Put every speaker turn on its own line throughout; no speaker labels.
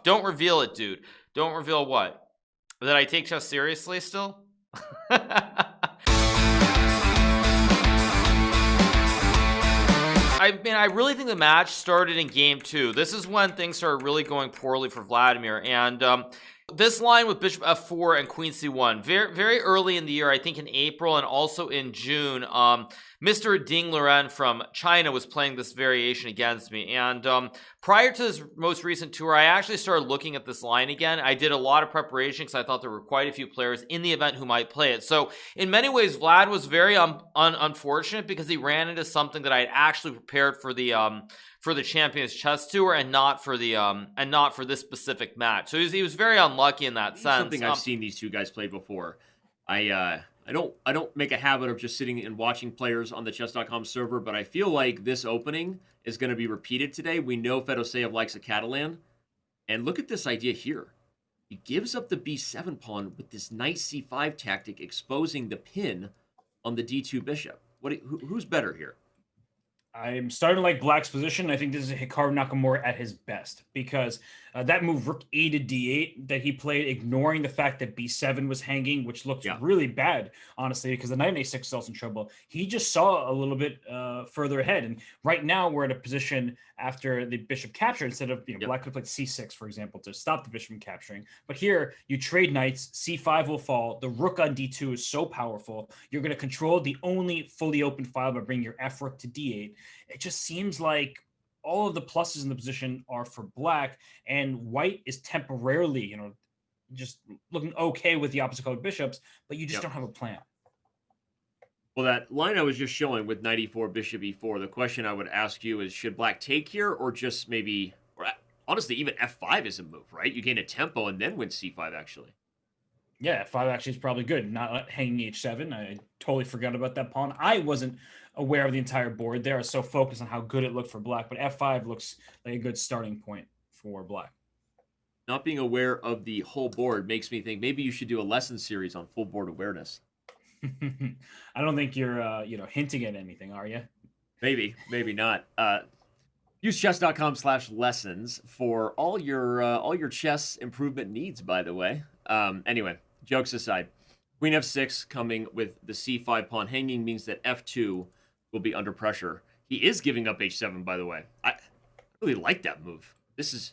Don't reveal it, dude. Don't reveal what? That I take chess seriously still? I really think the match started in game 2. This is when things started really going poorly for Vladimir. And this line with bishop f4 and queen c1, very, very early in the year, I think in April and also in June, Mr. Ding Liren from China was playing this variation against me. And prior to this most recent tour, I actually started looking at this line again. I did a lot of preparation because I thought there were quite a few players in the event who might play it. So in many ways, Vlad was very unfortunate because he ran into something that I had actually prepared for the Champions Chess Tour and not for this specific match. So he was very unlucky in that sense.
Something I've seen these two guys play before. I don't make a habit of just sitting and watching players on the chess.com server, but I feel like this opening is going to be repeated today. We know Fedoseev likes a Catalan, and look at this idea here. He gives up the b7 pawn with this nice c5 tactic, exposing the pin on the d2 bishop. Who's better here?
I'm starting to like Black's position. I think this is Hikaru Nakamura at his best because that move rook a to d8 that he played, ignoring the fact that b7 was hanging, which looked really bad, honestly, because the knight on a6 is also in trouble. He just saw a little bit further ahead. And right now we're in a position after the bishop capture, instead of, Black could have played c6, for example, to stop the bishop from capturing. But here you trade knights, c5 will fall. The rook on d2 is so powerful. You're going to control the only fully open file by bringing your f rook to d8. It just seems like all of the pluses in the position are for Black, and White is temporarily, just looking okay with the opposite colored bishops, but you just don't have a plan.
Well, that line I was just showing with knight e4, bishop e4, the question I would ask you is, should Black take here, or just maybe, or honestly, even f5 is a move, right? You gain a tempo and then win c5, actually.
Yeah, f5 actually is probably good. Not hanging h7. I totally forgot about that pawn. I wasn't aware of the entire board there. I was so focused on how good it looked for Black, but f5 looks like a good starting point for Black.
Not being aware of the whole board makes me think maybe you should do a lesson series on full board awareness.
I don't think you're, hinting at anything, are you?
Maybe not. Use chess.com/lessons for all your chess improvement needs, by the way. Anyway, jokes aside, queen f6 coming with the c5 pawn hanging means that f2 will be under pressure. He is giving up h7, by the way. I really like that move. This is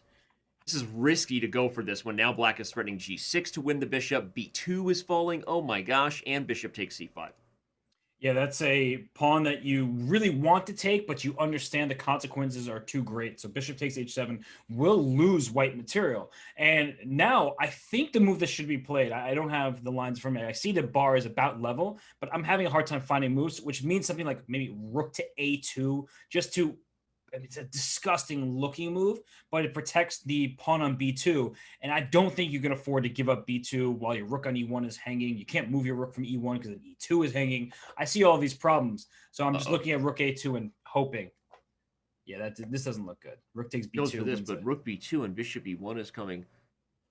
risky to go for this when now Black is threatening g6 to win the bishop. b2 is falling. Oh my gosh. And bishop takes c5.
Yeah, that's a pawn that you really want to take, but you understand the consequences are too great. So bishop takes h7 will lose white material. And now I think the move that should be played, I don't have the lines for me. I see the bar is about level, but I'm having a hard time finding moves, which means something like maybe rook to a2, just to, it's a disgusting looking move, but it protects the pawn on b2. And I don't think you can afford to give up b2 while your rook on e1 is hanging. You can't move your rook from e1 because e2 is hanging. I see all these problems. So I'm just looking at rook a2 and hoping. Yeah, this doesn't look good. Rook takes b2.
Goes for this, but rook b2 and bishop e1 is coming.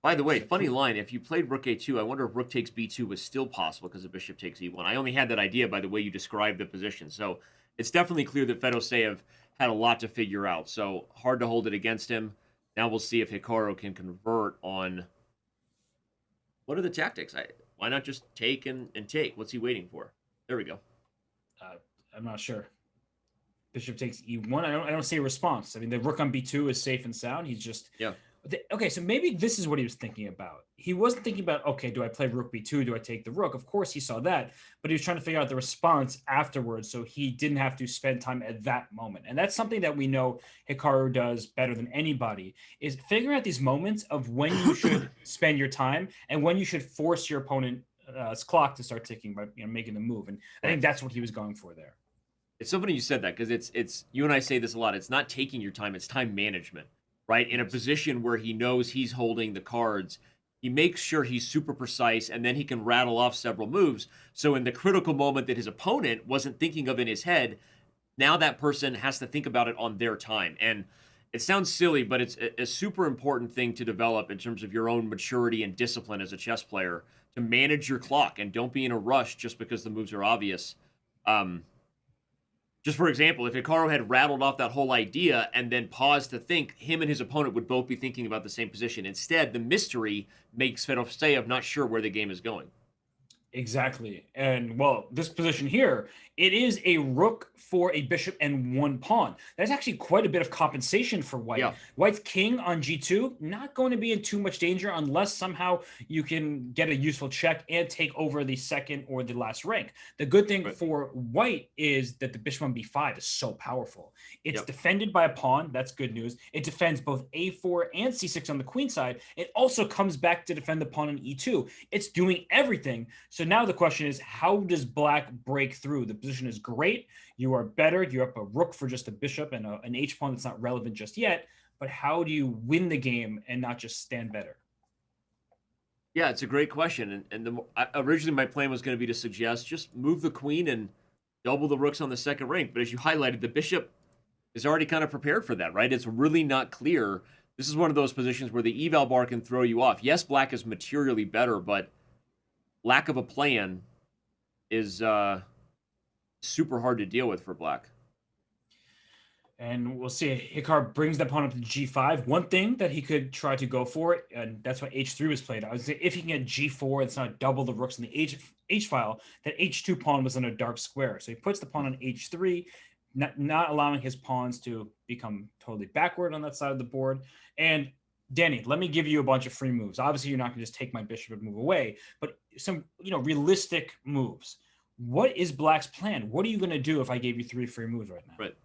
By the way, funny line. If you played rook a2, I wonder if rook takes b2 was still possible because the bishop takes e1. I only had that idea by the way you described the position. So it's definitely clear that Fedoseev had a lot to figure out, so hard to hold it against him. Now we'll see if Hikaru can convert on what are the tactics. Why not just take and take? What's he waiting for? There we go.
I'm not sure. Bishop takes e1. I don't see a response. I mean, the rook on b2 is safe and sound. He's just Okay, so maybe this is what he was thinking about. He wasn't thinking about, okay, do I play rook b2? Do I take the rook? Of course he saw that, but he was trying to figure out the response afterwards so he didn't have to spend time at that moment. And that's something that we know Hikaru does better than anybody, is figuring out these moments of when you should spend your time and when you should force your opponent's clock to start ticking by making the move. And I think that's what he was going for there.
It's so funny you said that because it's you and I say this a lot. It's not taking your time, it's time management. Right? In a position where he knows he's holding the cards, he makes sure he's super precise, and then he can rattle off several moves. So in the critical moment that his opponent wasn't thinking of in his head, now that person has to think about it on their time. And it sounds silly, but it's a super important thing to develop in terms of your own maturity and discipline as a chess player, to manage your clock and don't be in a rush just because the moves are obvious. Just for example, if Hikaru had rattled off that whole idea and then paused to think, him and his opponent would both be thinking about the same position. Instead, the mystery makes Fedoseev not sure where the game is going.
Exactly. And well, this position here, it is a rook for a bishop and one pawn. That's actually quite a bit of compensation for white.
Yeah.
White's king on g2, not going to be in too much danger unless somehow you can get a useful check and take over the second or the last rank. The good thing for white is that the bishop on b5 is so powerful. It's defended by a pawn. That's good news. It defends both a4 and c6 on the queen side. It also comes back to defend the pawn on e2. It's doing everything. So now the question is, how does black break through? The position is great. You are better. You're up a rook for just a bishop and an h pawn that's not relevant just yet. But how do you win the game and not just stand better?
Yeah, it's a great question. Originally my plan was going to be to suggest just move the queen and double the rooks on the second rank. But as you highlighted, the bishop is already kind of prepared for that, right? It's really not clear. This is one of those positions where the eval bar can throw you off. Yes, black is materially better, but lack of a plan is super hard to deal with for black.
And we'll see. Hikaru brings the pawn up to g5. One thing that he could try to go for, and that's why h3 was played. I would say if he can get g4, it's not double the rooks in the h file. That h2 pawn was in a dark square, so he puts the pawn on h3, not allowing his pawns to become totally backward on that side of the board. And Danny, let me give you a bunch of free moves. Obviously, you're not going to just take my bishop and move away, but some realistic moves. What is black's plan? What are you going to do if I gave you 3 free moves right now?
Right.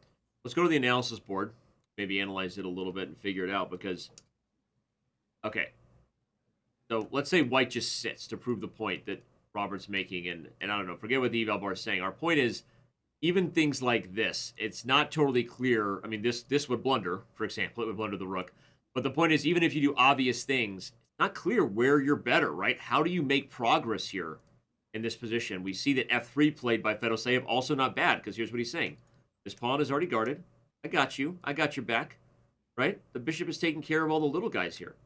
Let's go to the analysis board, maybe analyze it a little bit and figure it out because, okay. So let's say white just sits to prove the point that Robert's making, and I don't know, forget what the eval bar is saying. Our point is, even things like this, it's not totally clear. I mean, this would blunder, for example, it would blunder the rook. But the point is, even if you do obvious things, it's not clear where you're better, right? How do you make progress here in this position? We see that f3 played by Fedoseev, also not bad, because here's what he's saying. This pawn is already guarded. I got you. I got your back, right? The bishop is taking care of all the little guys here.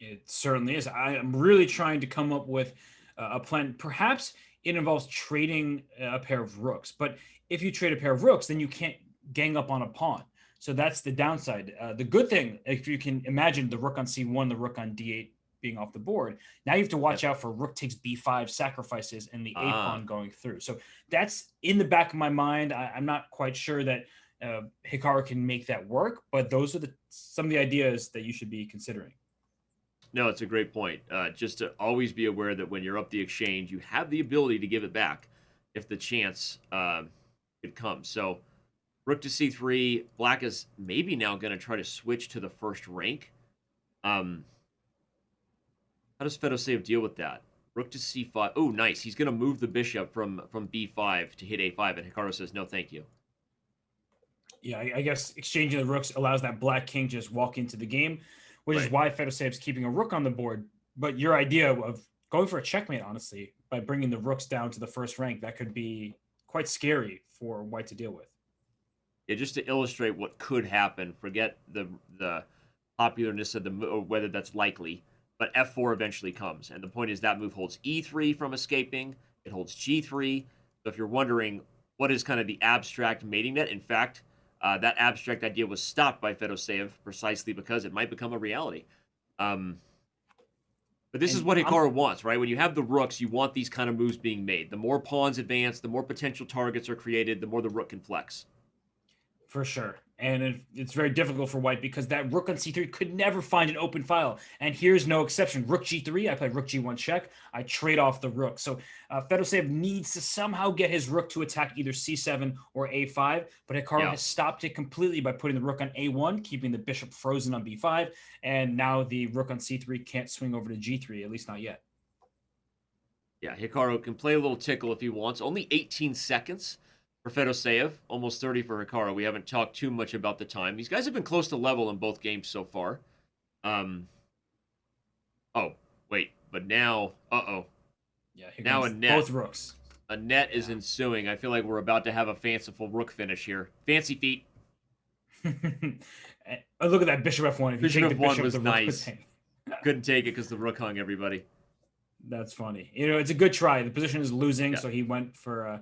It certainly is. I am really trying to come up with a plan. Perhaps it involves trading a pair of rooks. But if you trade a pair of rooks, then you can't gang up on a pawn. So that's the downside. The good thing, if you can imagine the rook on c1, the rook on d8 being off the board, now you have to watch out for rook takes b5 sacrifices and the a pawn going through. So that's in the back of my mind. I'm not quite sure that Hikaru can make that work, but those are some of the ideas that you should be considering.
No, it's a great point. Just to always be aware that when you're up the exchange, you have the ability to give it back if the chance could come. So rook to c3, black is maybe now going to try to switch to the first rank. How does Fedoseev deal with that? Rook to c5. Oh, nice. He's going to move the bishop from b5 to hit a5, and Hikaru says, no, thank you.
Yeah, I guess exchanging the rooks allows that black king to just walk into the game, which is why Fedoseev's keeping a rook on the board. But your idea of going for a checkmate, honestly, by bringing the rooks down to the first rank, that could be quite scary for white to deal with.
Yeah, just to illustrate what could happen, forget the popularness of the move, or whether that's likely. But f4 eventually comes, and the point is that move holds e3 from escaping. It holds g3. So if you're wondering what is kind of the abstract mating net, in fact, that abstract idea was stopped by Fedoseev precisely because it might become a reality. But this is what Hikaru wants, right? When you have the rooks, you want these kind of moves being made. The more pawns advance, the more potential targets are created, the more the rook can flex.
For sure. And it's very difficult for white because that rook on c3 could never find an open file. And here's no exception. Rook g3, I play rook g1 check. I trade off the rook. So Fedoseev needs to somehow get his rook to attack either c7 or a5. But Hikaru has stopped it completely by putting the rook on a1, keeping the bishop frozen on b5. And now the rook on c3 can't swing over to g3, at least not yet.
Yeah, Hikaru can play a little tickle if he wants. Only 18 seconds. For Fedoseev, almost 30 for Hikaru. We haven't talked too much about the time. These guys have been close to level in both games so far. Oh, wait. But now,
Yeah,
now a net.
Both rooks.
A net is ensuing. I feel like we're about to have a fanciful rook finish here. Fancy feet.
Look at that bishop f1. If you
Bishop
take the
f1
bishop,
was
the rook
nice. Couldn't take it because the rook hung everybody.
That's funny. It's a good try. The position is losing, so he went for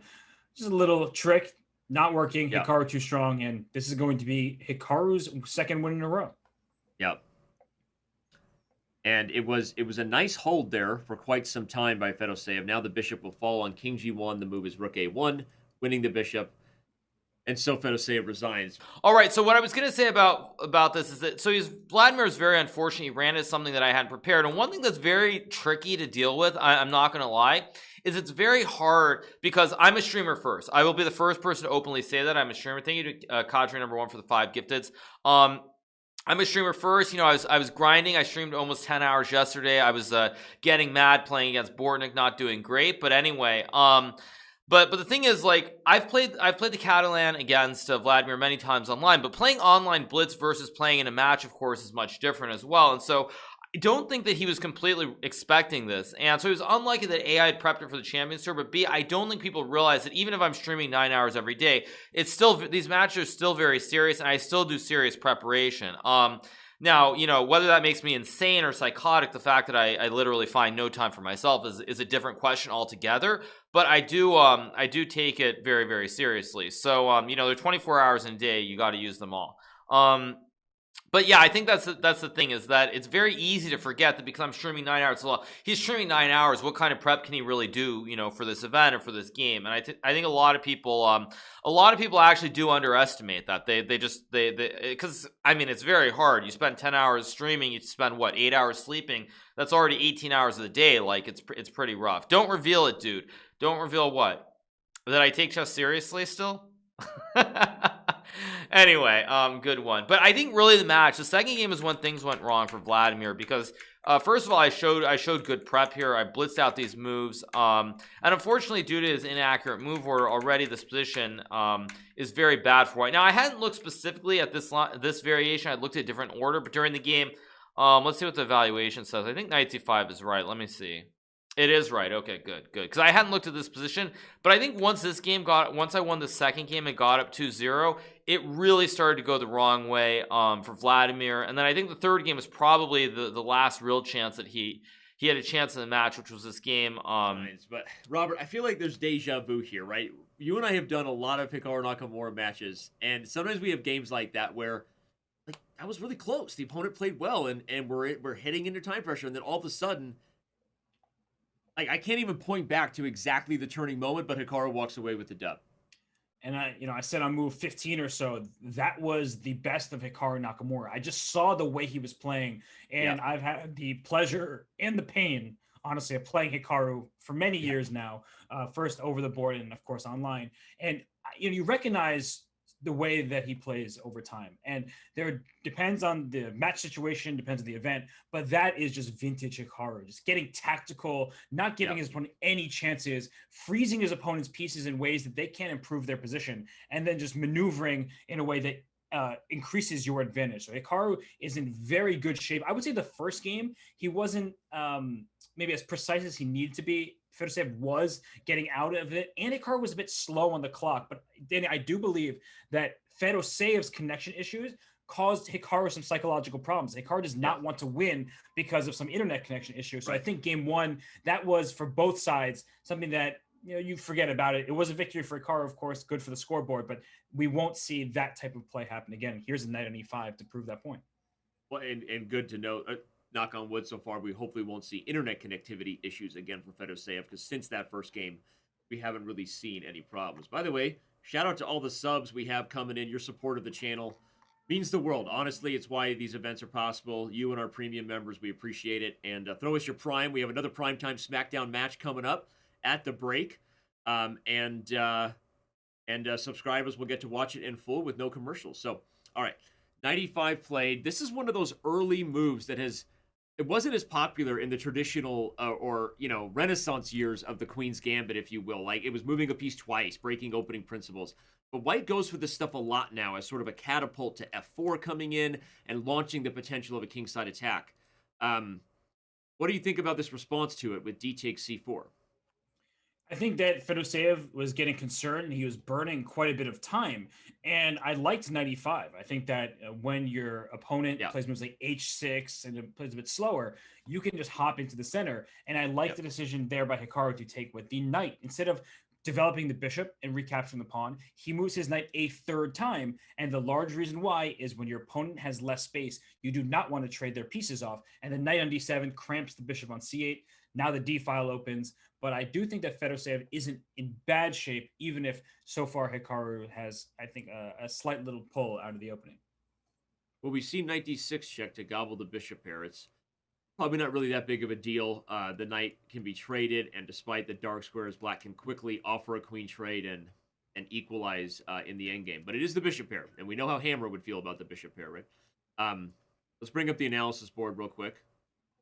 just a little trick. Not working.
Yeah.
Hikaru too strong, and this is going to be Hikaru's second win in a row.
Yep. And it was a nice hold there for quite some time by Fedoseev. Now the bishop will fall on king g1. The move is rook a1, winning the bishop. And so Fedoseev resigns.
All right, so what I was going to say about this is that Vladimir is very unfortunate. He ran into something that I hadn't prepared. And one thing that's very tricky to deal with, I'm not going to lie, is it's very hard because I'm a streamer first. I will be the first person to openly say that I'm a streamer. Thank you to Cadre number 1 for the 5 gifteds. I'm a streamer first. I was grinding. I streamed almost 10 hours yesterday. I was getting mad playing against Bortnik, not doing great. But anyway, but the thing is, like, I've played the Catalan against Vladimir many times online, but playing online blitz versus playing in a match, of course, is much different as well. And so I don't think that he was completely expecting this. And so it was unlikely that A, I had prepped it for the Champions Tour, but B, I don't think people realize that even if I'm streaming 9 hours every day, it's still, these matches are still very serious, and I still do serious preparation. Now, whether that makes me insane or psychotic, the fact that I literally find no time for myself is a different question altogether. But I do take it very, very seriously. So, there are 24 hours in a day. You got to use them all. But yeah, I think that's the thing, is that it's very easy to forget that because I'm streaming 9 hours. Well, he's streaming 9 hours. What kind of prep can he really do, for this event or for this game? And I think a lot of people actually do underestimate that. They because I mean, it's very hard. You spend 10 hours streaming, you spend 8 hours sleeping. That's already 18 hours of the day. Like, it's pretty rough. Don't reveal it, dude. Don't reveal what? That I take chess seriously still? Anyway, good one. But I think really the second game is when things went wrong for Vladimir, because first of all, I showed good prep here. I blitzed out these moves, and unfortunately, due to his inaccurate move order, already this position is very bad for white. Now, I hadn't looked specifically at this variation. I looked at a different order, but during the game, let's see what the evaluation says. I think knight c5 is right. Let me see. It is right. Okay, good. Because I hadn't looked at this position, but I think once I won the second game and got up 2-0, it really started to go the wrong way for Vladimir. And then I think the third game was probably the last real chance that he had a chance in the match, which was this game.
But Robert, I feel like there's deja vu here, right? You and I have done a lot of Hikaru Nakamura matches, and sometimes we have games like that where, like, that was really close. The opponent played well, and we're hitting into time pressure, and then all of a sudden, I can't even point back to exactly the turning moment, but Hikaru walks away with the dub.
And I said on move 15 or so, that was the best of Hikaru Nakamura. I just saw the way he was playing, and I've had the pleasure and the pain, honestly, of playing Hikaru for many years now, first over the board and, of course, online. And, you recognize the way that he plays over time. And there depends on the match situation, depends on the event, but that is just vintage Hikaru, just getting tactical, not giving his opponent any chances, freezing his opponent's pieces in ways that they can't improve their position, and then just maneuvering in a way that increases your advantage. So Hikaru is in very good shape. I would say the first game, he wasn't maybe as precise as he needed to be. Fedoseev was getting out of it, and Hikaru was a bit slow on the clock. But Danny, I do believe that Fedoseev's connection issues caused Hikaru some psychological problems. Hikaru does not want to win because of some internet connection issues. So I think game one, that was for both sides something that you forget about it. It was a victory for Hikaru, of course, good for the scoreboard, but we won't see that type of play happen again. Here's a knight on e5 to prove that point.
Well, and good to know. Knock on wood so far, we hopefully won't see internet connectivity issues again for Fedoseev, because since that first game, we haven't really seen any problems. By the way, shout out to all the subs we have coming in. Your support of the channel means the world. Honestly, it's why these events are possible. You and our premium members, we appreciate it. And throw us your Prime. We have another Primetime SmackDown match coming up at the break. And subscribers will get to watch it in full with no commercials. So, all right. 95 played. This is one of those early moves that it wasn't as popular in the traditional Renaissance years of the Queen's Gambit, if you will. Like, it was moving a piece twice, breaking opening principles. But White goes for this stuff a lot now as sort of a catapult to f4 coming in and launching the potential of a kingside attack. What do you think about this response to it with d takes c4?
I think that Fedoseev was getting concerned and he was burning quite a bit of time. And I liked 95. I think that when your opponent plays moves like h6 and it plays a bit slower, you can just hop into the center. And I like the decision there by Hikaru to take with the knight. Instead of developing the bishop and recapturing the pawn. He moves his knight a third time, and the large reason why is when your opponent has less space, you do not want to trade their pieces off, and the knight on d7 cramps the bishop on c8. Now the d file opens, but I do think that Fedoseev isn't in bad shape, even if so far Hikaru has, I think, a slight little pull out of the opening.
Well, we see knight d6 check to gobble the bishop pair. It's probably not really that big of a deal. The knight can be traded, and despite the dark squares, black can quickly offer a queen trade and equalize in the endgame. But it is the bishop pair, and we know how Hammer would feel about the bishop pair, right? Let's bring up the analysis board real quick,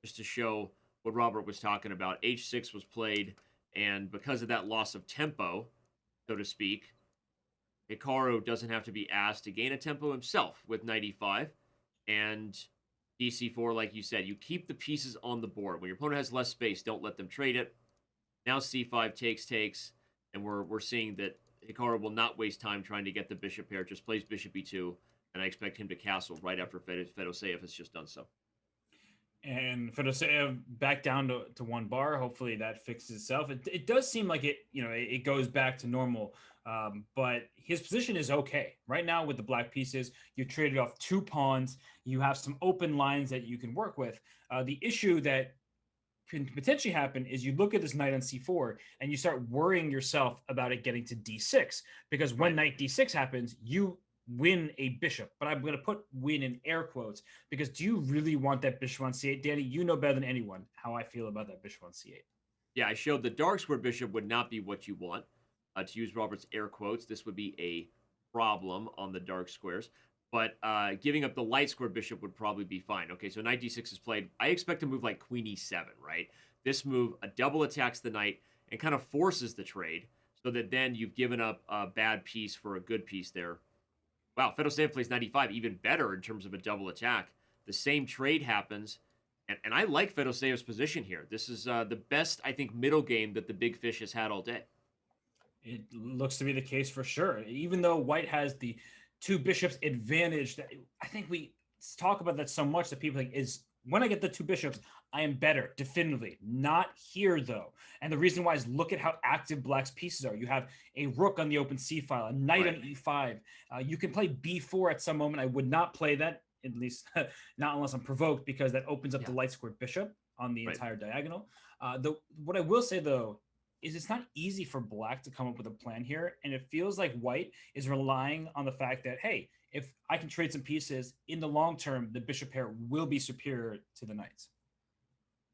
just to show what Robert was talking about. H6 was played, and because of that loss of tempo, so to speak, Hikaru doesn't have to be asked to gain a tempo himself with knight e5, and dc4, like you said, you keep the pieces on the board. When your opponent has less space, don't let them trade it. Now c5 takes, and we're seeing that Hikaru will not waste time trying to get the bishop pair, just plays bishop e2, and I expect him to castle right after Fedoseev has just done so.
And Fedoseev back down to one bar. Hopefully that fixes itself. It does seem like it goes back to normal, but his position is okay right now with the black pieces. You traded off 2 pawns. You have some open lines that you can work with. The issue that can potentially happen is you look at this knight on c4 and you start worrying yourself about it getting to d6, because when knight d6 happens, you win a bishop. But I'm going to put win in air quotes, because do you really want that bishop on c8? Danny, you know better than anyone how I feel about that bishop on c8.
Yeah, I showed the dark square bishop would not be what you want. To use Robert's air quotes, this would be a problem on the dark squares. But giving up the light square bishop would probably be fine. Okay, so knight d6 is played. I expect a move like queen e7, right? This move double attacks the knight and kind of forces the trade, so that then you've given up a bad piece for a good piece there. Wow, Fedoseev plays knight e5, even better in terms of a double attack. The same trade happens, and I like Fedoseev's position here. This is the best, I think, middle game that the big fish has had all day.
It looks to be the case for sure. Even though white has the 2 bishops advantage, that I think we talk about that so much that people think is when I get the 2 bishops, I am better, definitively. Not here, though. And the reason why is look at how active black's pieces are. You have a rook on the open c file, a knight on e5. You can play b4 at some moment. I would not play that, at least not unless I'm provoked, because that opens up the light squared bishop on the entire diagonal. What I will say, though, is it's not easy for black to come up with a plan here. And it feels like white is relying on the fact that, hey, if I can trade some pieces in the long term, the bishop pair will be superior to the knights.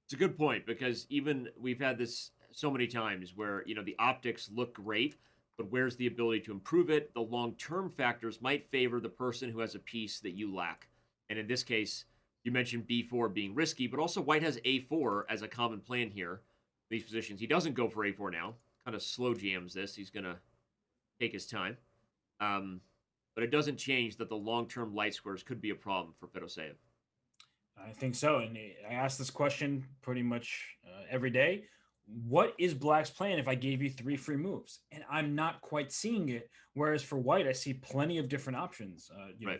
It's a good point, because even we've had this so many times where, the optics look great, but where's the ability to improve it? The long-term factors might favor the person who has a piece that you lack. And in this case, you mentioned b4 being risky, but also white has a4 as a common plan here. These positions. He doesn't go for a4 now. Kind of slow jams this. He's going to take his time. But it doesn't change that the long-term light squares could be a problem for Fedoseev.
I think so. And I ask this question pretty much every day. What is black's plan if I gave you 3 free moves? And I'm not quite seeing it. Whereas for white, I see plenty of different options.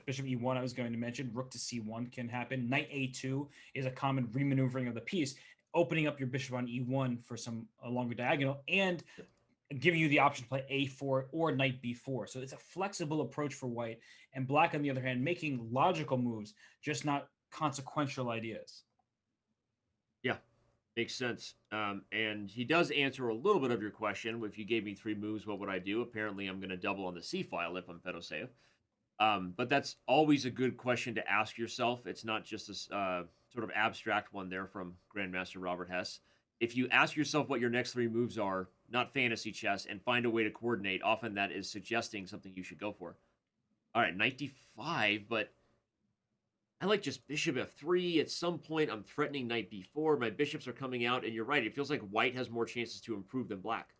Bishop e1, I was going to mention. Rook to c1 can happen. Knight a2 is a common remaneuvering of the piece, opening up your bishop on e1 for a longer diagonal, and giving you the option to play a4 or knight b4. So it's a flexible approach for white. And black, on the other hand, making logical moves, just not consequential ideas.
Yeah, makes sense. And he does answer a little bit of your question. If you gave me 3 moves, what would I do? Apparently, I'm going to double on the c file if I'm Fedoseev. But that's always a good question to ask yourself. It's not just a sort of abstract one there from Grandmaster Robert Hess. If you ask yourself what your next 3 moves are, not fantasy chess, and find a way to coordinate, often that is suggesting something you should go for. All right, knight d5, but I like just bishop f3. At some point, I'm threatening knight b4. My bishops are coming out, and you're right. It feels like white has more chances to improve than black.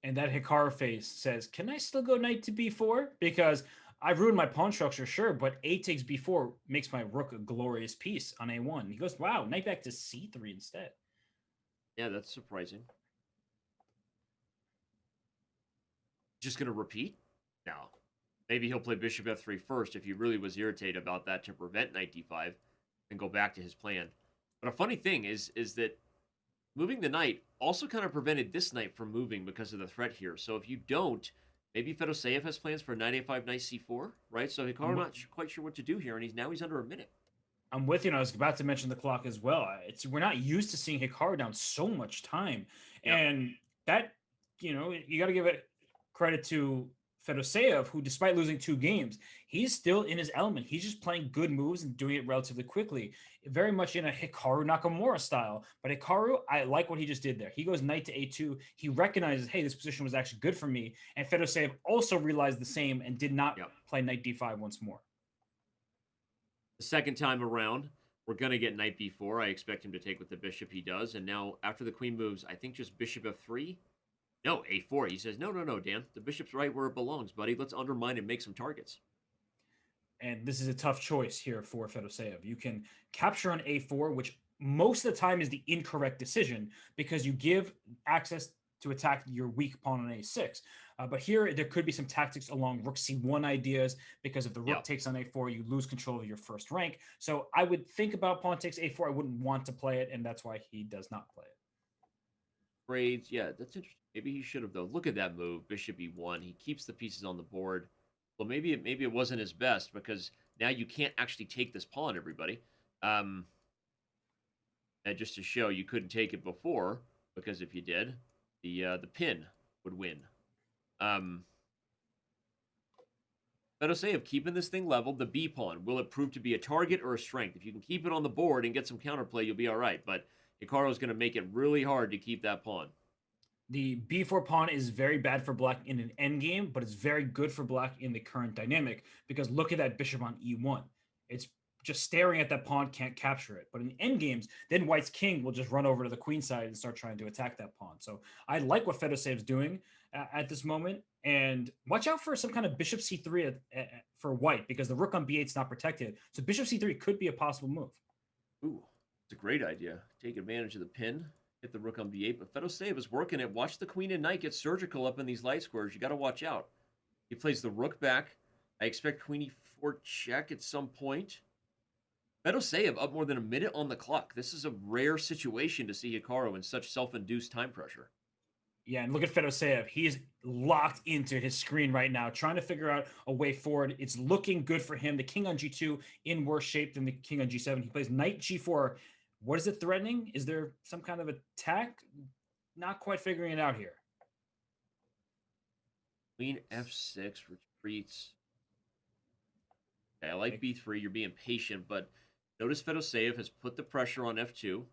And that Hikaru face says, can I still go knight to b4? Because I've ruined my pawn structure, sure, but a takes b4 makes my rook a glorious piece on a1. He goes, wow, knight back to c3 instead.
Yeah, that's surprising. Just going to repeat? No. Maybe he'll play bishop f3 first if he really was irritated about that to prevent knight d5 and go back to his plan. But a funny thing is that moving the knight also kind of prevented this knight from moving because of the threat here. So if you don't, maybe Fedoseev has plans for knight a5, knight c4, right? So Hikaru not quite sure what to do here, and he's under a minute.
I'm with you. And I was about to mention the clock as well. We're not used to seeing Hikaru down so much time, and that you got to give it credit to Fedoseev, who, despite losing 2 games, he's still in his element. He's just playing good moves and doing it relatively quickly, very much in a Hikaru Nakamura style. But Hikaru, I like what he just did there. He goes knight to a2. He recognizes, hey, this position was actually good for me. And Fedoseev also realized the same and did not play knight d5 once more.
The second time around, we're going to get knight b4. I expect him to take with the bishop. He does. And now, after the queen moves, I think just bishop f3. No, a4. He says, no, Dan. The bishop's right where it belongs, buddy. Let's undermine and make some targets.
And this is a tough choice here for Fedoseev. You can capture on a4, which most of the time is the incorrect decision because you give access to attack your weak pawn on a6. But here, there could be some tactics along rook c1 ideas because if the rook takes on a4, you lose control of your first rank. So I would think about pawn takes a4. I wouldn't want to play it, and that's why he does not play it.
Braids, yeah, that's interesting. Maybe he should have, though. Look at that move, bishop e1. He keeps the pieces on the board. Well, maybe it wasn't his best because now you can't actually take this pawn, everybody. And just to show, you couldn't take it before because if you did, the pin would win. Fedoseev keeping this thing leveled. The B pawn, will it prove to be a target or a strength? If you can keep it on the board and get some counterplay, you'll be all right. But Hikaru is going to make it really hard to keep that pawn.
The b4 pawn is very bad for black in an endgame, but it's very good for black in the current dynamic because look at that bishop on e1. It's just staring at that pawn, can't capture it. But in endgames, then white's king will just run over to the queen side and start trying to attack that pawn. So I like what Fedoseev's doing at this moment. And watch out for some kind of bishop c3 for white because the rook on b8 is not protected. So bishop c3 could be a possible move.
Ooh, it's a great idea. Take advantage of the pin. Hit the rook on b8, but Fedoseev is working it. Watch the queen and knight get surgical up in these light squares. You got to watch out. He plays the rook back. I expect queen e4 check at some point. Fedoseev up more than a minute on the clock. This is a rare situation to see Hikaru in such self-induced time pressure.
Yeah, and look at Fedoseev. He is locked into his screen right now, trying to figure out a way forward. It's looking good for him. The king on g2 in worse shape than the king on g7. He plays knight g4. What is it threatening? Is there some kind of attack? Not quite figuring it out here.
Queen f6 retreats. Okay, I like b3. You're being patient, but notice Fedoseev has put the pressure on f2.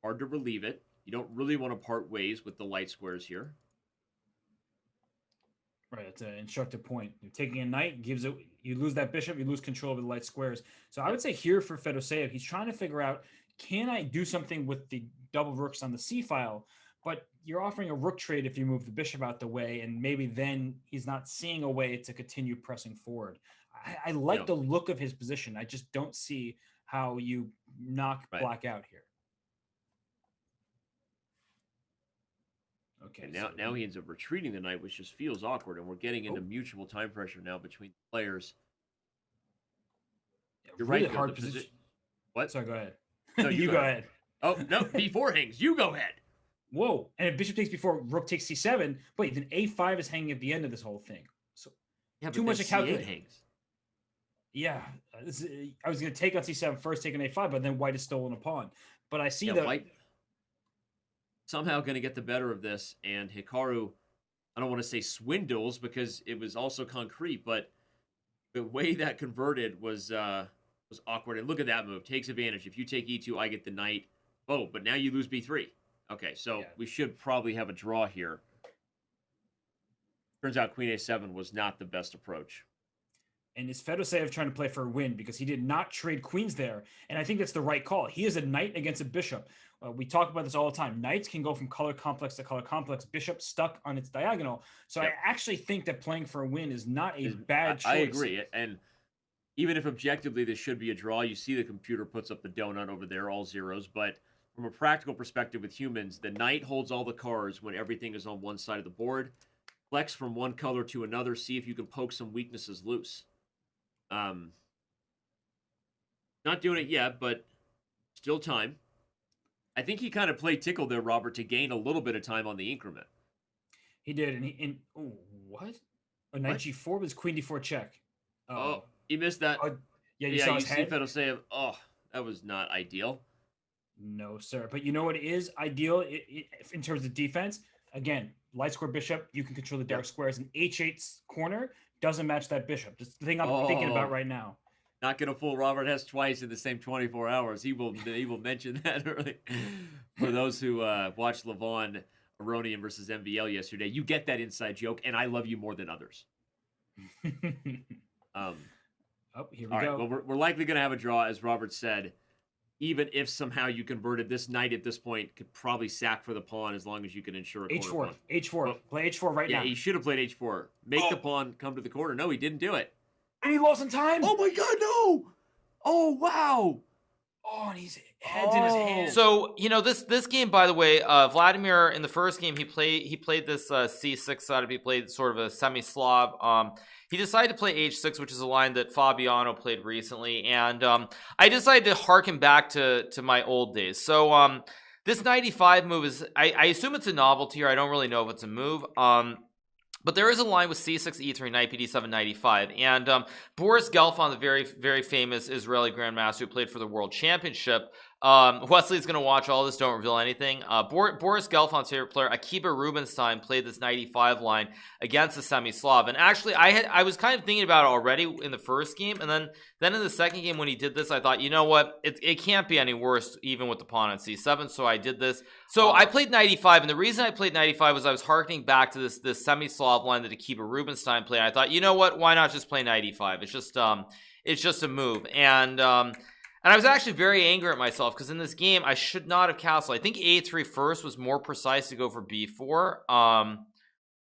Hard to relieve it. You don't really want to part ways with the light squares here.
Right, it's an instructive point. You're taking a knight, gives it. You lose that bishop, you lose control over the light squares. So I would say here for Fedoseev, he's trying to figure out, can I do something with the double rooks on the C file? But you're offering a rook trade if you move the bishop out the way, and maybe then he's not seeing a way to continue pressing forward. I like the look of his position. I just don't see how you knock black out here. Okay.
And now he ends up retreating the knight, which just feels awkward, and we're getting into mutual time pressure now between the players.
Yeah, you're really right. Hard position.
What?
Sorry, go ahead.
No,
you go ahead.
Oh, no, b4 hangs. You go ahead.
Whoa. And if bishop takes before rook takes c7, wait, then a5 is hanging at the end of this whole thing. So too much to calculate.
Hangs.
Yeah. I was going to take on c7 first, take on a5, but then white has stolen a pawn. But I see that
white somehow going to get the better of this, and Hikaru, I don't want to say swindles because it was also concrete, but the way that converted was awkward. And look at that move. Takes advantage. If you take e2, I get the knight. Oh, but now you lose b3. Okay, so we should probably have a draw here. Turns out queen a7 was not the best approach.
And is Fedoseev trying to play for a win because he did not trade queens there? And I think that's the right call. He is a knight against a bishop. We talk about this all the time. Knights can go from color complex to color complex. Bishop stuck on its diagonal. So I actually think that playing for a win is not a bad choice.
I agree. And even if objectively this should be a draw, you see the computer puts up the donut over there, all zeros. But from a practical perspective with humans, the knight holds all the cards when everything is on one side of the board. Flex from one color to another. See if you can poke some weaknesses loose. Not doing it yet, but still time. I think he kind of played tickle there, Robert, to gain a little bit of time on the increment.
He did, and oh, what? A knight g4 was queen d4 check.
Oh, he missed that.
Yeah, you saw his
see
head.
Fedoseev. Oh, that was not ideal.
No, sir. But you know what is ideal in terms of defense? Again, light square bishop, you can control the dark squares. And h8's corner doesn't match that bishop. Just the thing I'm thinking about right now.
Not gonna fool Robert Hess twice in the same 24 hours. He will mention that early. For those who watched Levon Aronian versus MVL yesterday, you get that inside joke, and I love you more than others.
Oh, here we
all
go.
Right, well, we're likely gonna have a draw, as Robert said. Even if somehow you converted, this knight at this point could probably sack for the pawn as long as you can ensure a
h4.
corner pawn.
H4. Well, play h4 right now.
Yeah, he should have played h4. Make the pawn come to the corner. No, he didn't do it.
And he lost in time.
Oh my God, no! Oh wow!
Oh, and he's heads in his hands.
So this game, by the way, Vladimir in the first game he played this c6 setup. He played sort of a semi-Slav. He decided to play h6, which is a line that Fabiano played recently, and I decided to harken back to my old days. So this 95 move is, I assume it's a novelty here. I don't really know if it's a move. But there is a line with c6, e3, knight bd7, 95. And Boris Gelfand, the very, very famous Israeli grandmaster who played for the World Championship, Wesley's going to watch all this, don't reveal anything. Boris Gelfand's favorite player, Akiba Rubinstein, played this 95 line against the semi-Slav. And actually, I was kind of thinking about it already in the first game. And then in the second game when he did this, I thought, you know what? It can't be any worse, even with the pawn on c7. So I did this. So I played 95. And the reason I played 95 was I was harkening back to this semi-Slav line that Akiba Rubinstein played. I thought, you know what? Why not just play 95? It's just a move. And I was actually very angry at myself because in this game, I should not have castled. I think a3 first was more precise to go for b4.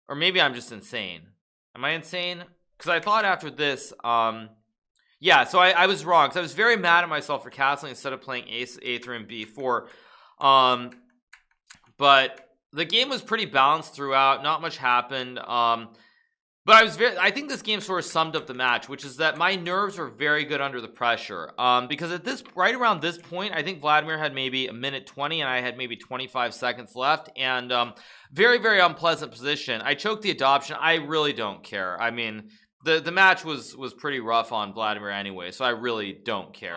Or maybe I'm just insane. Am I insane? Because I thought after this, yeah, so I was wrong. Because I was very mad at myself for castling instead of playing a3 and b4. But the game was pretty balanced throughout. Not much happened. But I think this game sort of summed up the match, which is that my nerves were very good under the pressure. Because right around this point, I think Vladimir had maybe a minute 20 and I had maybe 25 seconds left. And very, very unpleasant position. I choked the adoption. I really don't care. I mean, the match was pretty rough on Vladimir anyway, so I really don't care.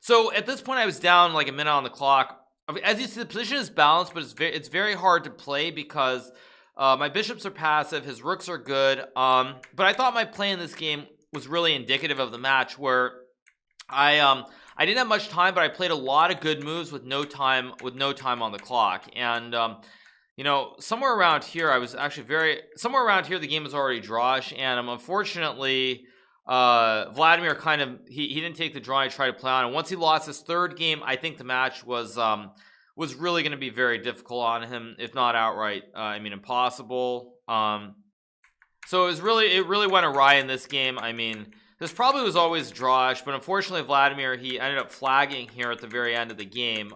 So at this point, I was down like a minute on the clock. As you see, the position is balanced, but it's very hard to play because my bishops are passive, his rooks are good, but I thought my play in this game was really indicative of the match, where I didn't have much time, but I played a lot of good moves with no time on the clock. And somewhere around here the game was already drawish, and unfortunately Vladimir he didn't take the draw. I tried to play on, and once he lost his third game, I think the match was really going to be very difficult on him, if not outright, impossible. So it really went awry in this game. I mean, this probably was always drawish, but unfortunately Vladimir, he ended up flagging here at the very end of the game.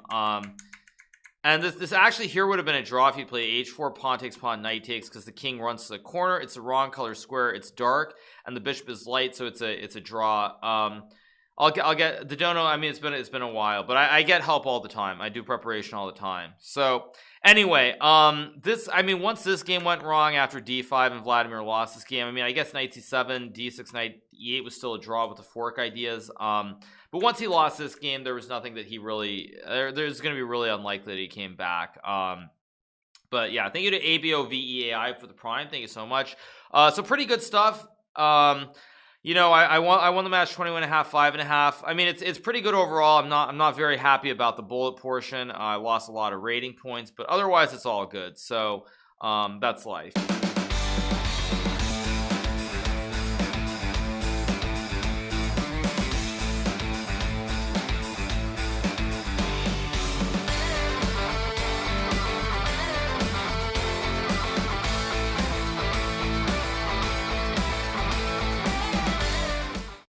And this actually here would have been a draw if he played h4, pawn takes, pawn, knight takes, because the king runs to the corner. It's the wrong color square. It's dark, and the bishop is light, so it's a draw. I'll get the dono. I mean, it's been a while, but I get help all the time. I do preparation all the time. So anyway, once this game went wrong after d5 and Vladimir lost this game, I guess knight c7, d6, knight e8 was still a draw with the fork ideas. But once he lost this game, there was nothing that he really. There's going to be really unlikely that he came back. But yeah, thank you to ABOVEAI for the prime. Thank you so much. So pretty good stuff. I won the match 21.5, 5.5. I mean, it's pretty good overall. I'm not very happy about the bullet portion. I lost a lot of rating points, but otherwise it's all good. So that's life.